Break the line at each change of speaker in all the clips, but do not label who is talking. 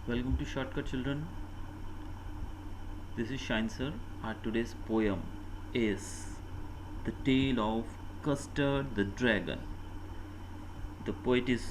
Welcome to Shortcut Children. This is Shine Sir. Our today's poem is The Tale of Custard the Dragon. The poet is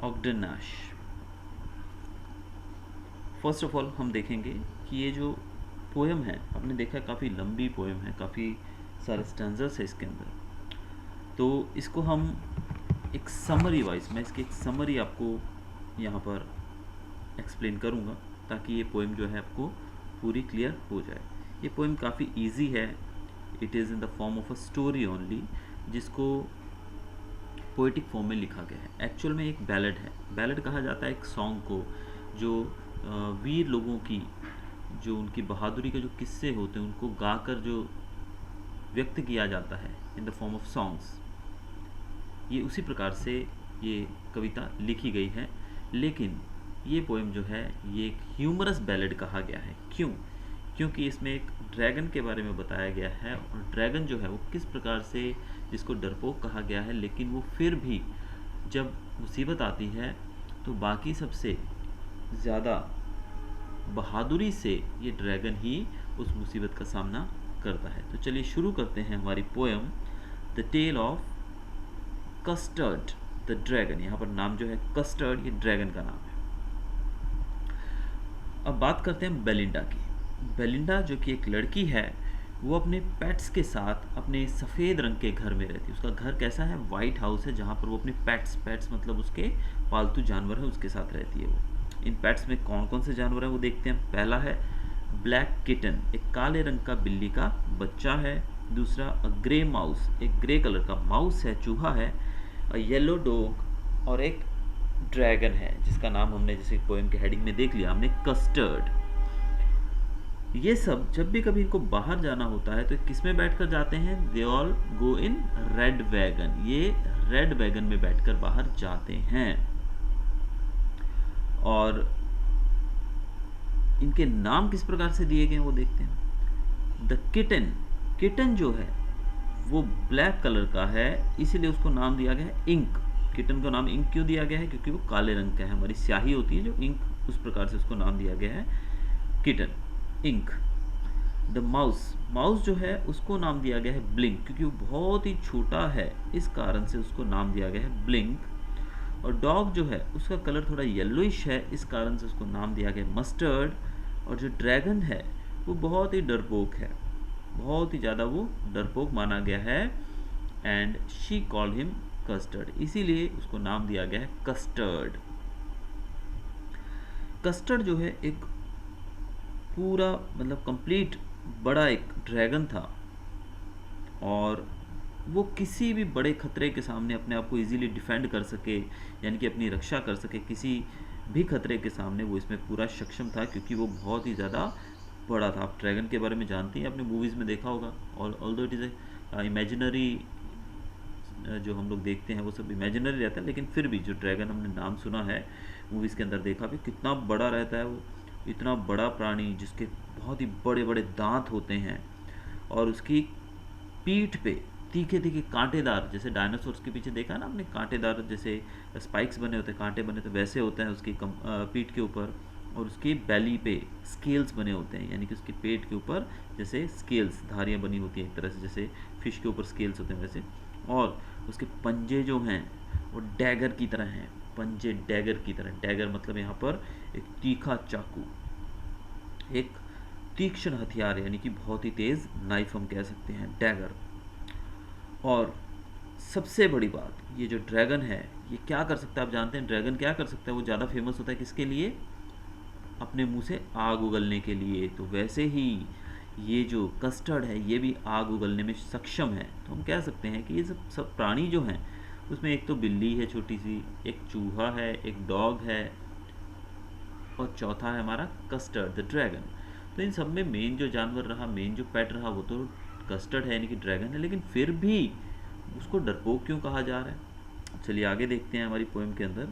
Ogden Nash. First of all हम देखेंगे कि ये जो poem है, आपने देखा काफ़ी लंबी पोएम है, काफ़ी सारे स्टैंजर्स है इसके अंदर। तो इसको हम एक समरी वाइज, मैं इसकी एक समरी आपको यहाँ पर एक्सप्लेन करूँगा ताकि ये पोएम जो है आपको पूरी क्लियर हो जाए। ये पोएम काफ़ी इजी है। It is in the form of a story only, जिसको पोएटिक फॉर्म में लिखा गया है। एक्चुअल में एक बैलेड है। बैलेड कहा जाता है एक सॉन्ग को जो वीर लोगों की, जो उनकी बहादुरी के जो किस्से होते हैं उनको गाकर जो व्यक्त किया जाता है in the form of songs. ये उसी प्रकार से ये कविता लिखी गई है, लेकिन ये पोएम जो है ये एक ह्यूमरस बैलेड कहा गया है। क्यों? क्योंकि इसमें एक ड्रैगन के बारे में बताया गया है, और ड्रैगन जो है वो किस प्रकार से, जिसको डरपोक कहा गया है, लेकिन वो फिर भी जब मुसीबत आती है तो बाकी सबसे ज़्यादा बहादुरी से ये ड्रैगन ही उस मुसीबत का सामना करता है। तो चलिए शुरू करते हैं हमारी poem the tale of custard the dragon. यहाँ पर नाम जो है कस्टर्ड, ये ड्रैगन का नाम है। अब बात करते हैं बेलिंडा की। बेलिंडा जो कि एक लड़की है, वो अपने पेट्स के साथ अपने सफ़ेद रंग के घर में रहती है। उसका घर कैसा है? वाइट हाउस है, जहाँ पर वो अपने पेट्स मतलब उसके पालतू जानवर है, उसके साथ रहती है वो। इन पेट्स में कौन कौन से जानवर हैं वो देखते हैं। पहला है ब्लैक किटन, एक काले रंग का बिल्ली का बच्चा है। दूसरा अ ग्रे माउस, एक ग्रे कलर का माउस है, चूहा है। अ येलो डॉग, और एक ड्रैगन है जिसका नाम हमने जैसे पोएम के हेडिंग में देख लिया हमने, कस्टर्ड। ये सब जब भी कभी इनको बाहर जाना होता है तो किस में बैठकर जाते हैं? They all go in red wagon. ये रेड वैगन में बैठकर बाहर जाते हैं। और इनके नाम किस प्रकार से दिए गए वो देखते हैं। द किटन, किटन जो है वो ब्लैक कलर का है, इसीलिए उसको नाम दिया गया है इंक। किटन का नाम इंक क्यों दिया गया है? क्योंकि वो काले रंग का है। हमारी स्याही होती है जो इंक, उस प्रकार से उसको नाम दिया गया है kitten, ink. The mouse, mouse जो है उसको नाम दिया गया है ब्लिंक, क्योंकि वो बहुत ही छोटा है, इस कारण से उसको नाम दिया गया है ब्लिंक। और डॉग जो है उसका कलर थोड़ा येलोइश है, इस कारण से उसको नाम दिया गया मस्टर्ड। और जो ड्रैगन है वो बहुत ही डरपोक है, बहुत ही ज़्यादा वो डरपोक माना गया है, and she called him custard, इसीलिए उसको नाम दिया गया है कस्टर्ड। कस्टर्ड जो है एक पूरा मतलब कंप्लीट बड़ा एक ड्रैगन था, और वो किसी भी बड़े खतरे के सामने अपने आप को इजीली डिफेंड कर सके, यानी कि अपनी रक्षा कर सके किसी भी खतरे के सामने, वो इसमें पूरा सक्षम था, क्योंकि वो बहुत ही ज़्यादा बड़ा था। आप ड्रैगन के बारे में जानते हैं, आपने मूवीज़ में देखा होगा। और ऑल्दो इट इज़ इमेजिनरी, जो हम लोग देखते हैं वो सब इमेजिनरी रहता है, लेकिन फिर भी जो ड्रैगन हमने नाम सुना है, मूवीज़ के अंदर देखा भी, कितना बड़ा रहता है वो। इतना बड़ा प्राणी जिसके बहुत ही बड़े बड़े दांत होते हैं, और उसकी पीठ पे तीखे तीखे कांटेदार, जैसे डायनासोर्स के पीछे देखा ना आपने, कांटेदार जैसे स्पाइक्स बने होते हैं, कांटे बने, तो वैसे होते हैं उसकी पीठ के ऊपर। और उसकी बैली पे स्केल्स बने होते हैं, यानी कि उसके पेट के ऊपर जैसे स्केल्स, धारियाँ बनी होती हैं एक तरह से, जैसे फिश के ऊपर स्केल्स होते हैं वैसे। और उसके पंजे जो हैं वो डैगर की तरह हैं, पंजे डैगर की तरह। डैगर मतलब यहाँ पर एक तीखा चाकू, एक तीक्ष्ण हथियार, यानी कि बहुत ही तेज़ नाइफ हम कह सकते हैं, डैगर। और सबसे बड़ी बात, ये जो ड्रैगन है ये क्या कर सकता है? आप जानते हैं ड्रैगन क्या कर सकता है? वो ज़्यादा फेमस होता है किसके लिए? अपने मुंह से आग उगलने के लिए। तो वैसे ही ये जो कस्टर्ड है ये भी आग उगलने में सक्षम है। तो हम कह सकते हैं कि ये सब प्राणी जो हैं, उसमें एक तो बिल्ली है छोटी सी, एक चूहा है, एक डॉग है, और चौथा है हमारा कस्टर्ड द ड्रैगन। तो इन सब में मेन जो जानवर रहा, मेन जो पेट रहा, वो तो कस्टर्ड है, यानी कि ड्रैगन है, लेकिन फिर भी उसको डरपोक क्यों कहा जा रहा है? चलिए आगे देखते हैं हमारी पोएम के अंदर।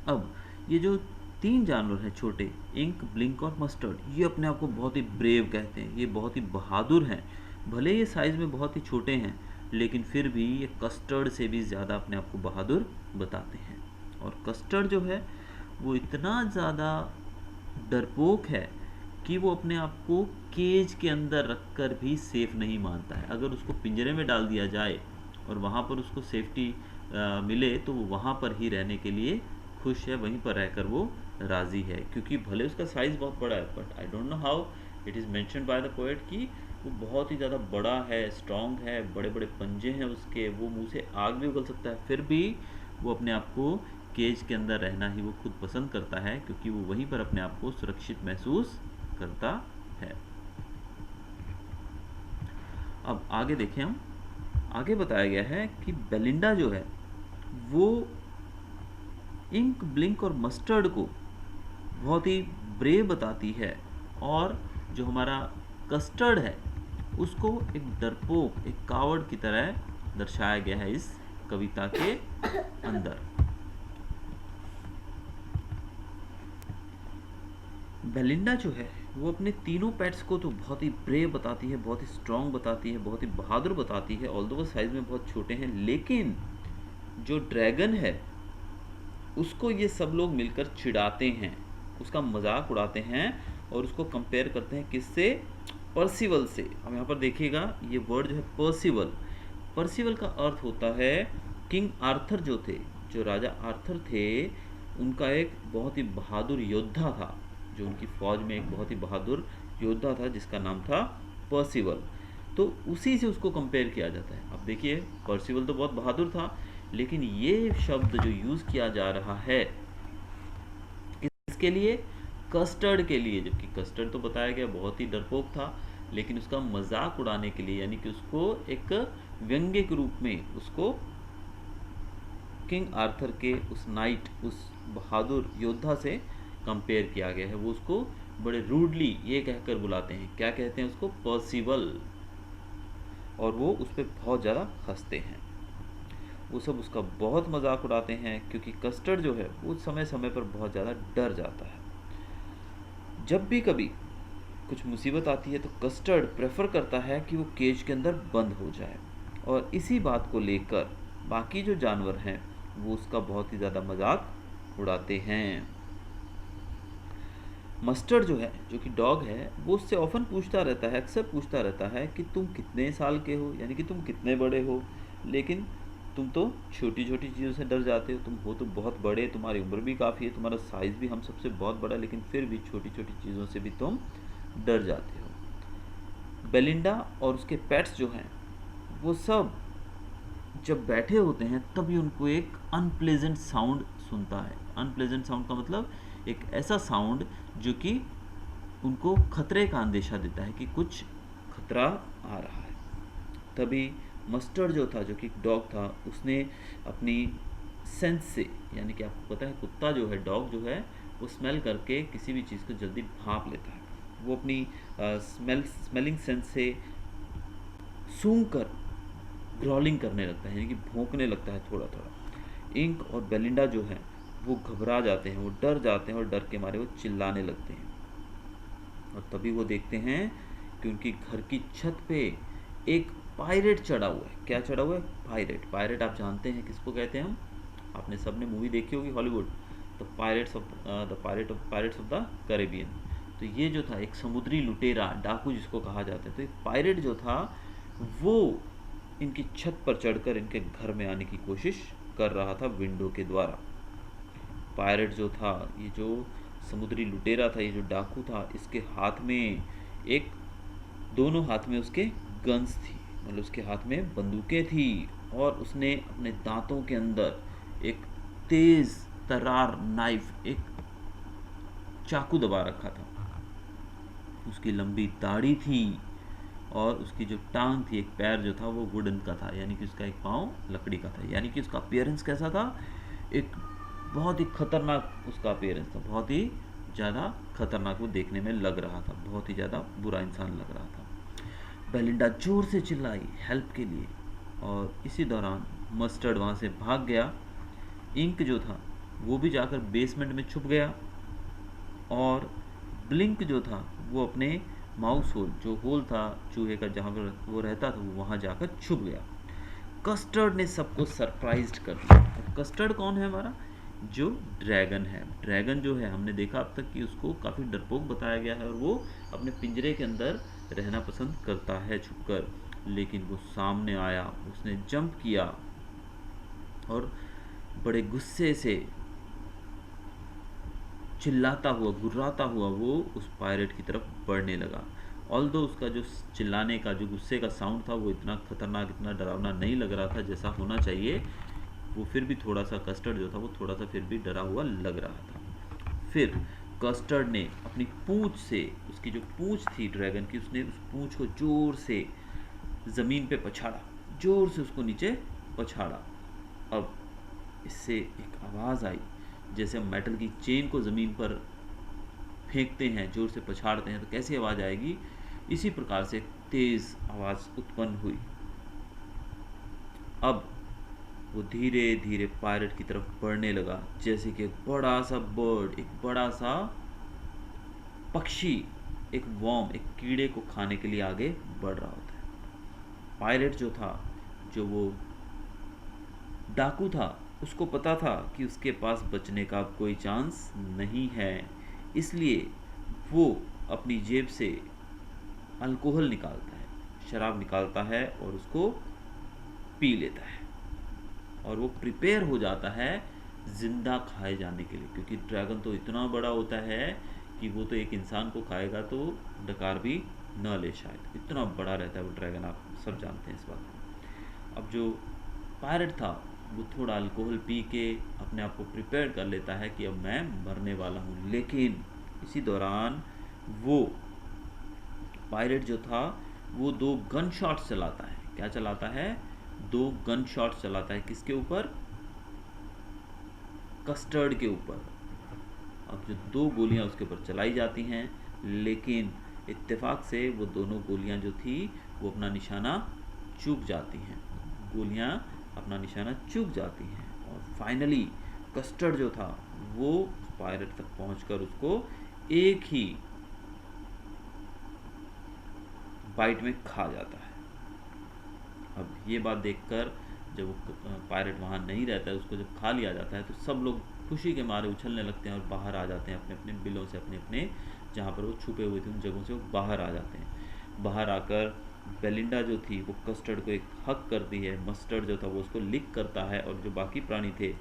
अब ये जो तीन जानवर हैं छोटे, इंक, ब्लिंक और मस्टर्ड, ये अपने आप को बहुत ही ब्रेव कहते हैं, ये बहुत ही बहादुर हैं। भले ये साइज़ में बहुत ही छोटे हैं, लेकिन फिर भी ये कस्टर्ड से भी ज़्यादा अपने आप को बहादुर बताते हैं। और कस्टर्ड जो है वो इतना ज़्यादा डरपोक है कि वो अपने आप को केज के अंदर रखकर भी सेफ नहीं मानता है। अगर उसको पिंजरे में डाल दिया जाए और वहाँ पर उसको सेफ्टी मिले तो वो वहाँ पर ही रहने के लिए खुश है, वहीं पर रहकर वो राज़ी है, क्योंकि भले उसका साइज़ बहुत बड़ा है, but I don't know how it is mentioned by the poet कि वो बहुत ही ज़्यादा बड़ा है, स्ट्रॉन्ग है, बड़े बड़े पंजे हैं उसके, वो मुंह से आग भी उगल सकता है, फिर भी वो अपने आप को केज के अंदर रहना ही वो खुद पसंद करता है, क्योंकि वो वहीं पर अपने आप को सुरक्षित महसूस करता है। अब आगे देखें हम, आगे बताया गया है कि बेलिंडा जो है वो इंक, ब्लिंक और मस्टर्ड को बहुत ही ब्रेव बताती है, और जो हमारा कस्टर्ड है उसको एक डरपोक, एक कावर्ड की तरह दर्शाया गया है इस कविता के अंदर। बेलिंडा जो है वो अपने तीनों पेट्स को तो बहुत ही ब्रेव बताती है, बहुत ही स्ट्रांग बताती है, बहुत ही बहादुर बताती है, ऑल्दो वो साइज में बहुत छोटे हैं, लेकिन जो ड्रैगन है उसको ये सब लोग मिलकर चिढ़ाते हैं, उसका मजाक उड़ाते हैं और उसको कंपेयर करते हैं किससे? पर्सिवल से। अब यहाँ पर देखिएगा ये वर्ड जो है पर्सिवल, पर्सिवल का अर्थ होता है किंग आर्थर जो थे, जो राजा आर्थर थे, उनका एक बहुत ही बहादुर योद्धा था, जो उनकी फौज में एक बहुत ही बहादुर योद्धा था जिसका नाम था पर्सिवल, तो उसी से उसको कंपेयर किया जाता है। अब देखिए पर्सिवल तो बहुत बहादुर था, लेकिन ये शब्द जो यूज़ किया जा रहा है किसके लिए? कस्टर्ड के लिए, जबकि कस्टर्ड तो बताया गया बहुत ही डरपोक था, लेकिन उसका मजाक उड़ाने के लिए, यानी कि उसको एक व्यंग्य के रूप में उसको किंग आर्थर के उस नाइट, उस बहादुर योद्धा से कंपेयर किया गया है। वो उसको बड़े रूडली ये कहकर बुलाते हैं, क्या कहते हैं उसको? पर्सिवल, और वो उस पर बहुत ज़्यादा हंसते हैं, वो सब उसका बहुत मजाक उड़ाते हैं, क्योंकि कस्टर्ड जो है वो समय समय पर बहुत ज़्यादा डर जाता है। जब भी कभी कुछ मुसीबत आती है तो कस्टर्ड प्रेफर करता है कि वो केज के अंदर बंद हो जाए, और इसी बात को लेकर बाकी जो जानवर हैं वो उसका बहुत ही ज़्यादा मजाक उड़ाते हैं। मस्टर्ड जो है, जो कि डॉग है, वो उससे ऑफन पूछता रहता है, अक्सर पूछता रहता है कि तुम कितने साल के हो, यानी कि तुम कितने बड़े हो, लेकिन तुम तो छोटी छोटी चीज़ों से डर जाते हो, तुम हो तो बहुत बड़े, तुम्हारी उम्र भी काफ़ी है, तुम्हारा साइज़ भी हम सबसे बहुत बड़ा, लेकिन फिर भी छोटी छोटी चीज़ों से भी तुम डर जाते हो। बेलिंडा और उसके पेट्स जो हैं वो सब जब बैठे होते हैं तभी उनको एक अनप्लेजेंट साउंड सुनता है। अनप्लेजेंट साउंड का मतलब एक ऐसा साउंड जो कि उनको खतरे का अंदेशा देता है कि कुछ खतरा आ रहा है। तभी मस्टर्ड जो था, जो कि डॉग था, उसने अपनी सेंस से, यानी कि आपको पता है कुत्ता जो है, डॉग जो है, वो स्मेल करके किसी भी चीज़ को जल्दी भांप लेता है, वो अपनी स्मेलिंग सेंस से सूंघ कर ग्रॉलिंग करने लगता है, यानी कि भौंकने लगता है थोड़ा थोड़ा। इंक और बेलिंडा जो है वो घबरा जाते हैं, वो डर जाते हैं, और डर के मारे वो चिल्लाने लगते हैं। और तभी वो देखते हैं कि उनकी घर की छत पे एक पायरेट चढ़ा हुआ है। क्या चढ़ा हुआ है? पायरेट। पायरेट आप जानते हैं किसको कहते हैं हम, आपने सबने मूवी देखी होगी Hollywood, the pirates of the Caribbean. तो ये जो था एक समुद्री लुटेरा, डाकू जिसको कहा जाता है, तो एक पायरेट जो था वो इनकी छत पर चढ़कर इनके घर में आने की कोशिश कर रहा था विंडो के द्वारा। पायरेट जो था, ये जो समुद्री लुटेरा था, ये जो डाकू था, इसके हाथ में एक, दोनों हाथ में उसके गन्स थी, मतलब उसके हाथ में बंदूकें थी, और उसने अपने दांतों के अंदर एक तेज तरार नाइफ, एक चाकू दबा रखा था। उसकी लंबी दाढ़ी थी, और उसकी जो टांग थी, एक पैर जो था वो वुडन का था, यानी कि उसका एक पाँव लकड़ी का था, यानी कि उसका अपीयरेंस कैसा था? एक बहुत ही खतरनाक उसका अपीयरेंस था, बहुत ही ज़्यादा खतरनाक वो देखने में लग रहा था, बहुत ही ज़्यादा बुरा इंसान लग रहा था। बेलिंडा जोर से चिल्लाई हेल्प के लिए, और इसी दौरान मस्टर्ड वहाँ से भाग गया। इंक जो था वो भी जाकर बेसमेंट में छुप गया, और ब्लिंक जो था वो अपने माउस होल, जो होल था चूहे का जहाँ पर वो रहता था, वो वहाँ जाकर छुप गया। कस्टर्ड ने सबको सरप्राइज्ड कर दिया। कस्टर्ड कौन है हमारा? जो ड्रैगन है, ड्रैगन जो है हमने देखा अब तक कि उसको काफ़ी डरपोक बताया गया है और वो अपने पिंजरे के अंदर रहना पसंद करता है छुपकर। लेकिन वो सामने आया, उसने जंप किया और बड़े गुस्से से चिल्लाता हुआ, गुर्राता हुआ वो उस पायरेट की तरफ बढ़ने लगा। ऑल्दो उसका जो चिल्लाने का, जो गुस्से का साउंड था, वो इतना खतरनाक, इतना डरावना नहीं लग रहा था जैसा होना चाहिए, वो फिर भी थोड़ा सा, कस्टर्ड जो था वो थोड़ा सा फिर भी डरा हुआ लग रहा था। फिर कस्टर्ड ने अपनी पूंछ से, उसकी जो पूंछ थी ड्रैगन की, उसने उस पूंछ को जोर से ज़मीन पे पछाड़ा, जोर से उसको नीचे पछाड़ा। अब इससे एक आवाज़ आई, जैसे हम मेटल की चेन को ज़मीन पर फेंकते हैं, जोर से पछाड़ते हैं तो कैसी आवाज़ आएगी, इसी प्रकार से तेज़ आवाज़ उत्पन्न हुई। अब वो धीरे धीरे पायरेट की तरफ बढ़ने लगा, जैसे कि एक बड़ा सा बर्ड, एक बड़ा सा पक्षी, एक वॉर्म, एक कीड़े को खाने के लिए आगे बढ़ रहा होता है। पायरेट जो था, जो वो डाकू था, उसको पता था कि उसके पास बचने का अब कोई चांस नहीं है, इसलिए वो अपनी जेब से अल्कोहल निकालता है, शराब निकालता है और उसको पी लेता है और वो प्रिपेयर हो जाता है ज़िंदा खाए जाने के लिए, क्योंकि ड्रैगन तो इतना बड़ा होता है कि वो तो एक इंसान को खाएगा तो डकार भी न ले, शायद इतना बड़ा रहता है वो ड्रैगन, आप सब जानते हैं इस बात को। अब जो पायरेट था वो थोड़ा अल्कोहल पी के अपने आप को प्रिपेयर कर लेता है कि अब मैं मरने वाला हूँ, लेकिन इसी दौरान वो पायरेट जो था वो 2 गन शॉट्स चलाता है। क्या चलाता है? 2 गन शॉट्स चलाता है। किसके ऊपर? कस्टर्ड के ऊपर। अब जो 2 गोलियां उसके ऊपर चलाई जाती हैं, लेकिन इत्तेफाक से वो दोनों गोलियां जो थी वो अपना निशाना चूक जाती हैं, गोलियां अपना निशाना चूक जाती हैं और फाइनली कस्टर्ड जो था वो पायरेट तक पहुंचकर उसको एक ही बाइट में खा जाता है। अब ये बात देखकर जब वो पायरेट वहाँ नहीं रहता है, उसको जब खा लिया जाता है तो सब लोग खुशी के मारे उछलने लगते हैं और बाहर आ जाते हैं अपने अपने बिलों से, अपने अपने जहाँ पर वो छुपे हुए थे उन जगहों से वो बाहर आ जाते हैं। बाहर आकर बेलिंडा जो थी वो कस्टर्ड को एक हक करती है, मस्टर्ड जो था वो उसको लिक करता है और जो बाकी प्राणी थे,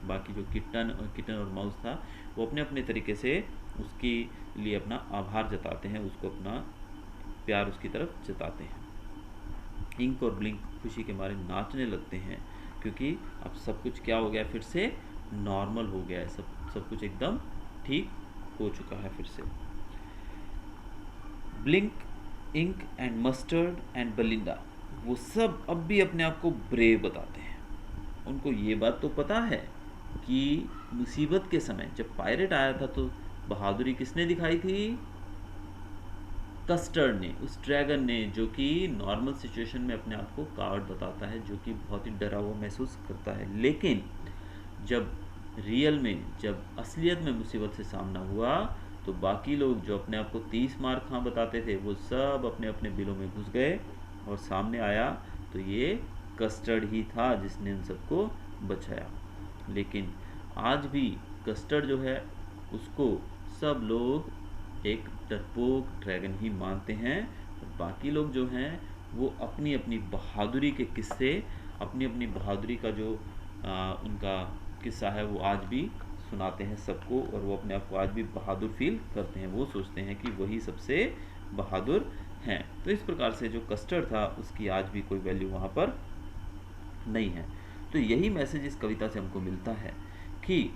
बाकी जो किटन और माउस था, वो अपने अपने तरीके से उसके लिए अपना आभार जताते हैं, उसको अपना प्यार उसकी तरफ जताते हैं। इंक और ब्लिंक खुशी के मारे नाचने लगते हैं, क्योंकि अब सब कुछ क्या हो गया, फिर से नॉर्मल हो गया है, सब कुछ एकदम ठीक हो चुका है फिर से। Blink, ink and mustard and Belinda वो सब अब भी अपने आप को ब्रेव बताते हैं। उनको ये बात तो पता है कि मुसीबत के समय जब पायरेट आया था तो बहादुरी किसने दिखाई थी? कस्टर्ड ने, उस ड्रैगन ने, जो कि नॉर्मल सिचुएशन में अपने आप को कावर्ड बताता है, जो कि बहुत ही डरा हुआ महसूस करता है। लेकिन जब रियल में, जब असलियत में मुसीबत से सामना हुआ तो बाकी लोग जो अपने आप को 30 मार खां बताते थे वो सब अपने अपने बिलों में घुस गए और सामने आया तो ये कस्टर्ड ही था जिसने उन सबको बचाया। लेकिन आज भी कस्टर्ड जो है उसको सब लोग एक डरपोक ड्रैगन ही मानते हैं और बाकी लोग जो हैं वो अपनी अपनी बहादुरी के किस्से, अपनी अपनी बहादुरी का जो उनका किस्सा है वो आज भी सुनाते हैं सबको और वो अपने आप को आज भी बहादुर फील करते हैं, वो सोचते हैं कि वही सबसे बहादुर हैं। तो इस प्रकार से जो कस्टर्ड था उसकी आज भी कोई वैल्यू वहाँ पर नहीं है। तो यही मैसेज इस कविता से हमको मिलता है कि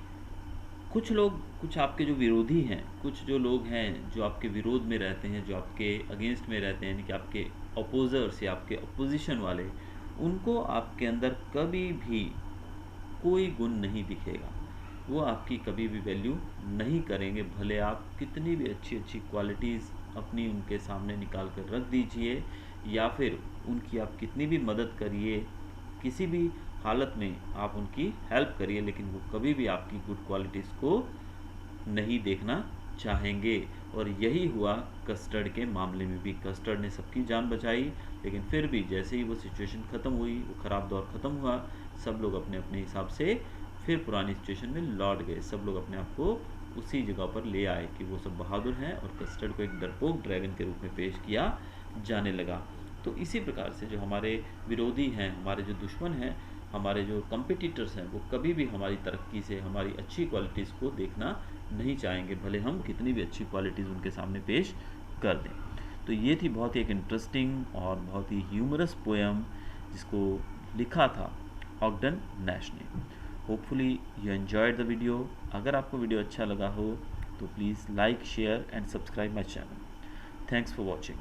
कुछ लोग, कुछ आपके जो विरोधी हैं, कुछ जो लोग हैं जो आपके विरोध में रहते हैं, जो आपके अगेंस्ट में रहते हैं, यानी कि आपके अपोजर्स या आपके अपोजिशन वाले, उनको आपके अंदर कभी भी कोई गुण नहीं दिखेगा, वो आपकी कभी भी वैल्यू नहीं करेंगे, भले आप कितनी भी अच्छी अच्छी क्वालिटीज़ अपनी उनके सामने निकाल कर रख दीजिए या फिर उनकी आप कितनी भी मदद करिए, किसी भी हालत में आप उनकी हेल्प करिए, लेकिन वो कभी भी आपकी गुड क्वालिटीज़ को नहीं देखना चाहेंगे। और यही हुआ कस्टर्ड के मामले में भी। कस्टर्ड ने सबकी जान बचाई, लेकिन फिर भी जैसे ही वो सिचुएशन ख़त्म हुई, वो ख़राब दौर ख़त्म हुआ, सब लोग अपने अपने हिसाब से फिर पुरानी सिचुएशन में लौट गए, सब लोग अपने आप को उसी जगह पर ले आए कि वो सब बहादुर हैं, और कस्टर्ड को एक डरपोक ड्रैगन के रूप में पेश किया जाने लगा। तो इसी प्रकार से जो हमारे विरोधी हैं, हमारे जो दुश्मन हैं, हमारे जो कम्पिटिटर्स हैं, वो कभी भी हमारी तरक्की से, हमारी अच्छी क्वालिटीज़ को देखना नहीं चाहेंगे, भले हम कितनी भी अच्छी क्वालिटीज़ उनके सामने पेश कर दें। तो ये थी बहुत ही एक इंटरेस्टिंग और बहुत ही ह्यूमरस पोएम जिसको लिखा था ऑगडन नैश ने। Hopefully you enjoyed the video. अगर आपको वीडियो अच्छा लगा हो तो please like, share and subscribe my channel. Thanks for watching.